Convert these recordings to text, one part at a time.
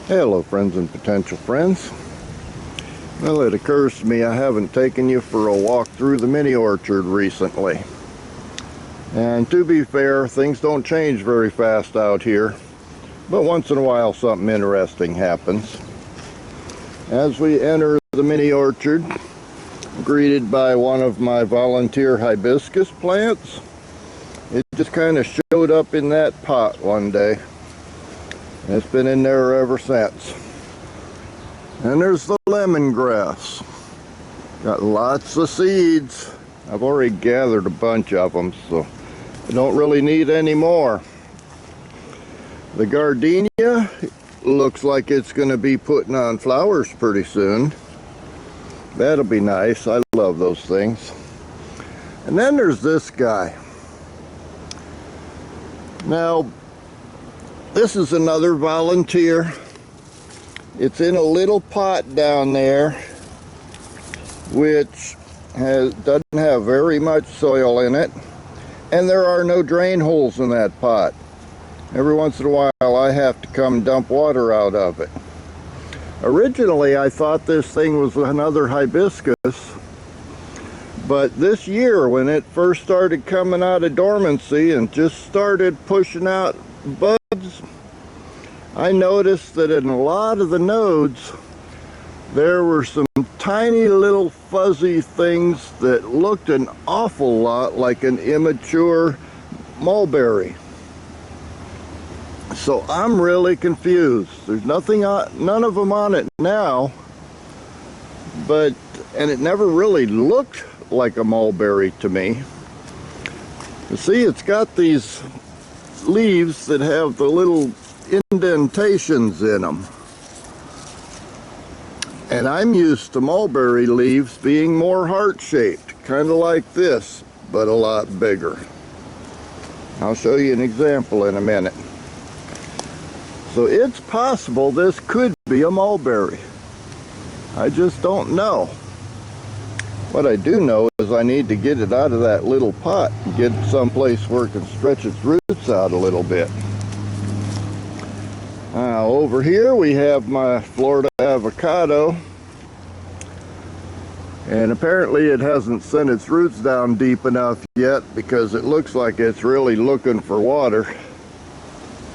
Hello friends and potential friends. Well, it occurs to me I haven't taken you for a walk through the mini orchard recently. And to be fair, things don't change very fast out here, but once in a while something interesting happens. As we enter the mini orchard, greeted by one of my volunteer hibiscus plants. It just kind of showed up in that pot one day. It's been in there ever since. And there's the lemongrass. Got lots of seeds. I've already gathered a bunch of them, so I don't really need any more. The gardenia looks like it's going to be putting on flowers pretty soon. That'll be nice. I love those things. And then there's this guy. Now, this is another volunteer. It's in a little pot down there, which doesn't have very much soil in it, and there are no drain holes in that pot. Every once in a while I have to come dump water out of it. Originally I thought this thing was another hibiscus, but this year when it first started coming out of dormancy and just started pushing out buds, I noticed that in a lot of the nodes there were some tiny little fuzzy things that looked an awful lot like an immature mulberry. So I'm really confused. There's none of them on it now, and it never really looked like a mulberry to me. You see, it's got these leaves that have the little indentations in them. And I'm used to mulberry leaves being more heart-shaped, kind of like this, but a lot bigger. I'll show you an example in a minute. So it's possible this could be a mulberry. I just don't know. What I do know is I need to get it out of that little pot and get it someplace where it can stretch its roots out a little bit. Over here we have my Florida avocado, and apparently it hasn't sent its roots down deep enough yet because it looks like it's really looking for water.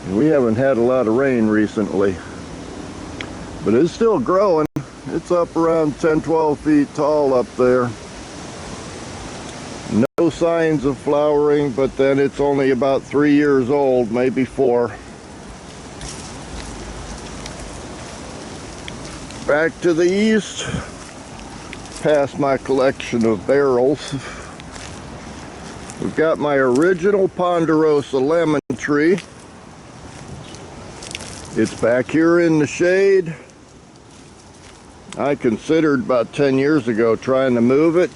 And we haven't had a lot of rain recently, but it's still growing. It's up around 10-12 feet tall up there. No signs of flowering, but then it's only about 3 years old, maybe 4. Back to the east, past my collection of barrels, we've got my original ponderosa lemon tree. It's back here in the shade. I considered about 10 years ago trying to move it,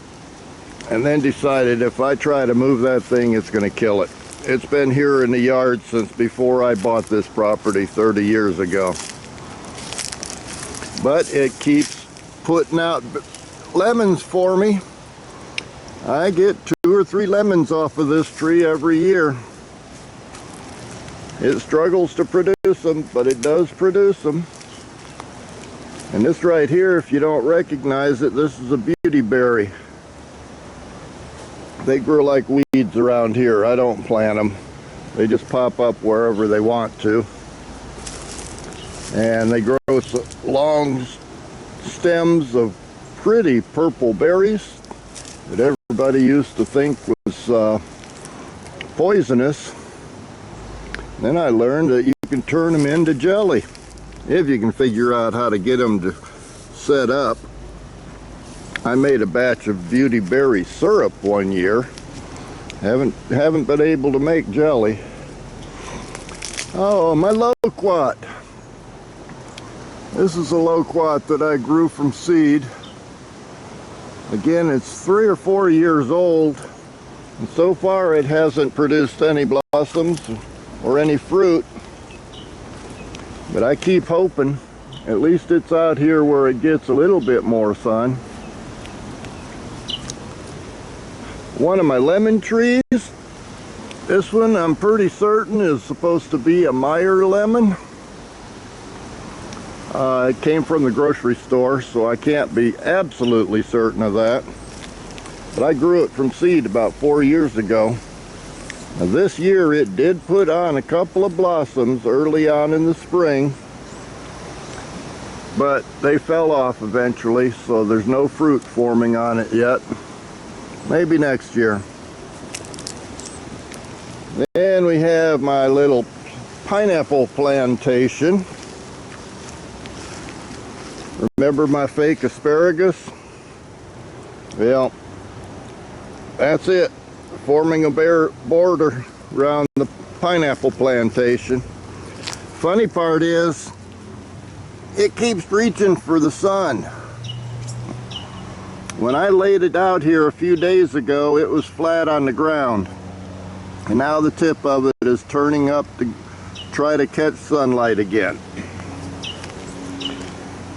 and then decided if I try to move that thing, it's going to kill it. It's been here in the yard since before I bought this property 30 years ago. But it keeps putting out lemons for me. I get 2 or 3 lemons off of this tree every year. It struggles to produce them, but it does produce them. And this right here, if you don't recognize it, this is a beauty berry. They grow like weeds around here. I don't plant them. They just pop up wherever they want to. And they grow long stems of pretty purple berries that everybody used to think was poisonous. Then I learned that you can turn them into jelly if you can figure out how to get them to set up. I made a batch of beauty berry syrup one year. Haven't been able to make jelly. Oh, my loquat. This is a loquat that I grew from seed. Again, it's 3 or 4 years old, and so far it hasn't produced any blossoms or any fruit. But I keep hoping. At least it's out here where it gets a little bit more sun. One of my lemon trees, this one I'm pretty certain is supposed to be a Meyer lemon. It came from the grocery store, so I can't be absolutely certain of that. But I grew it from seed about 4 years ago. Now this year it did put on a couple of blossoms early on in the spring, but they fell off eventually, so there's no fruit forming on it yet. Maybe next year. Then we have my little pineapple plantation. Remember my fake asparagus? Well, that's it. Forming a bare border around the pineapple plantation. Funny part is, it keeps reaching for the sun. When I laid it out here a few days ago, it was flat on the ground. And now the tip of it is turning up to try to catch sunlight again.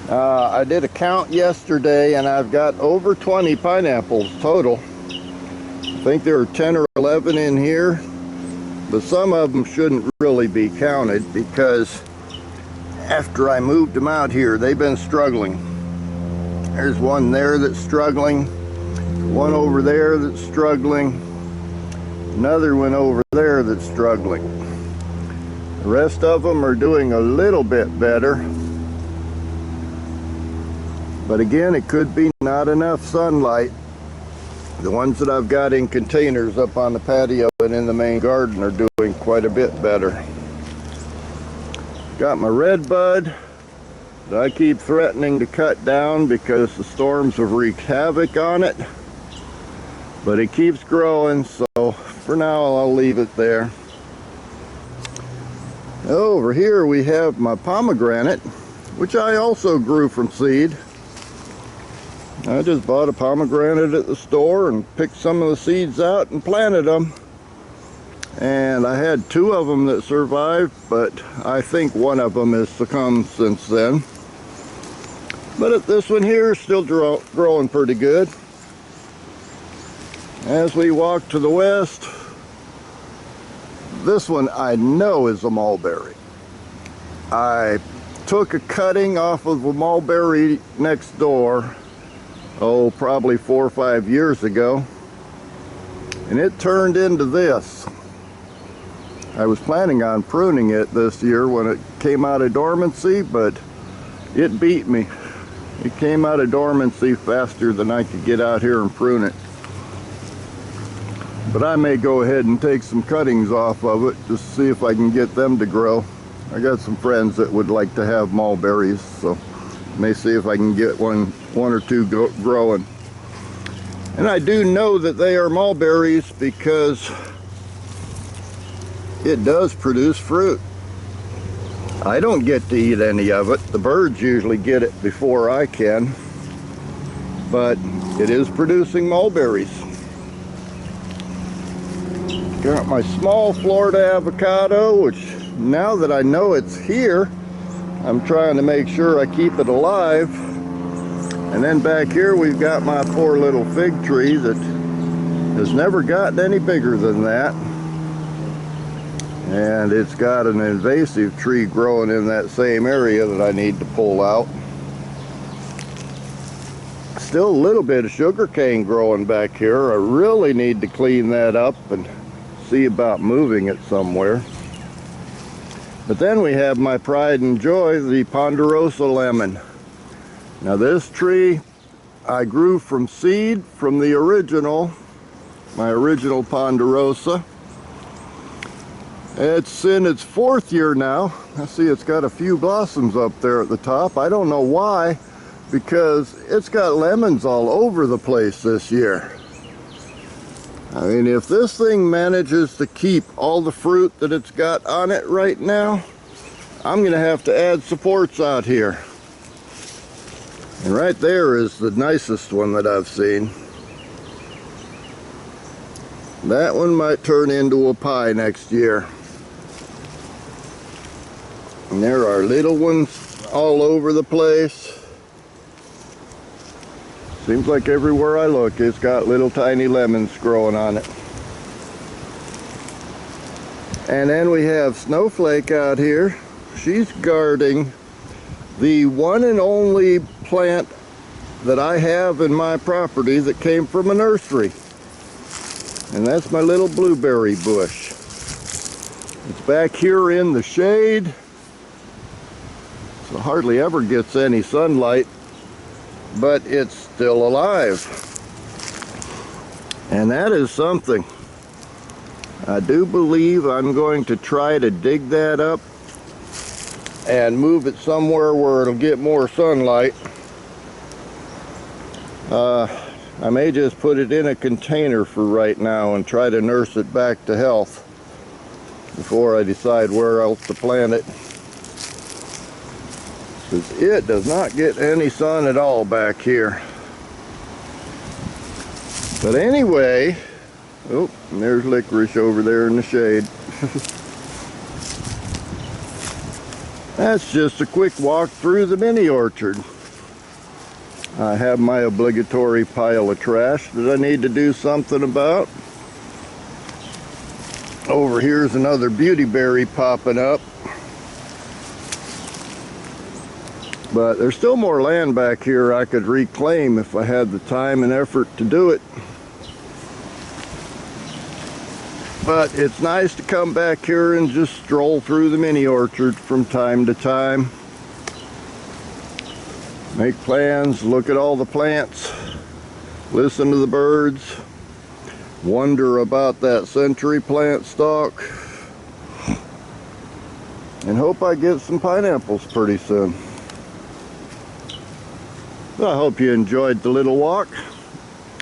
I did a count yesterday and I've got over 20 pineapples total. I think there are 10 or 11 in here, but some of them shouldn't really be counted because after I moved them out here, they've been struggling. There's one there that's struggling, one over there that's struggling, another one over there that's struggling. The rest of them are doing a little bit better. But again, it could be not enough sunlight. The ones that I've got in containers up on the patio and in the main garden are doing quite a bit better. Got my red bud that I keep threatening to cut down because the storms have wreaked havoc on it. But it keeps growing, so for now I'll leave it there. Over here we have my pomegranate, which I also grew from seed. I just bought a pomegranate at the store and picked some of the seeds out and planted them. And I had 2 of them that survived, but I think one of them has succumbed since then. But this one here is still growing pretty good. As we walk to the west, this one I know is a mulberry. I took a cutting off of a mulberry next door, probably 4 or 5 years ago, and it turned into this. I was planning on pruning it this year when it came out of dormancy, but it beat me. It came out of dormancy faster than I could get out here and prune it. But I may go ahead and take some cuttings off of it just to see if I can get them to grow. I got some friends that would like to have mulberries, so may see if I can get one or two growing. And I do know that they are mulberries because it does produce fruit. I don't get to eat any of it. The birds usually get it before I can, but it is producing mulberries. Got my small Florida avocado, which now that I know it's here, I'm trying to make sure I keep it alive. And then back here we've got my poor little fig tree that has never gotten any bigger than that. And it's got an invasive tree growing in that same area that I need to pull out. Still a little bit of sugarcane growing back here. I really need to clean that up and see about moving it somewhere. But then we have my pride and joy, the ponderosa lemon. Now this tree I grew from seed from the original, my original ponderosa. It's in its 4th year now. I see it's got a few blossoms up there at the top. I don't know why, because it's got lemons all over the place this year. I mean, if this thing manages to keep all the fruit that it's got on it right now, I'm gonna have to add supports out here. And right there is the nicest one that I've seen. That one might turn into a pie next year. And there are little ones all over the place. Seems like everywhere I look, it's got little tiny lemons growing on it. And then we have Snowflake out here. She's guarding the one and only plant that I have in my property that came from a nursery. And that's my little blueberry bush. It's back here in the shade, so hardly ever gets any sunlight, but it's still alive. And that is something. I do believe I'm going to try to dig that up and move it somewhere where it'll get more sunlight. I may just put it in a container for right now and try to nurse it back to health before I decide where else to plant it. Because it does not get any sun at all back here. But anyway, oh, and there's licorice over there in the shade. That's just a quick walk through the mini orchard. I have my obligatory pile of trash that I need to do something about. Over here's another beautyberry popping up. But there's still more land back here I could reclaim if I had the time and effort to do it. But it's nice to come back here and just stroll through the mini orchard from time to time. Make plans, look at all the plants, listen to the birds, wonder about that century plant stalk, and hope I get some pineapples pretty soon. I hope you enjoyed the little walk,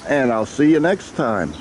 and I'll see you next time.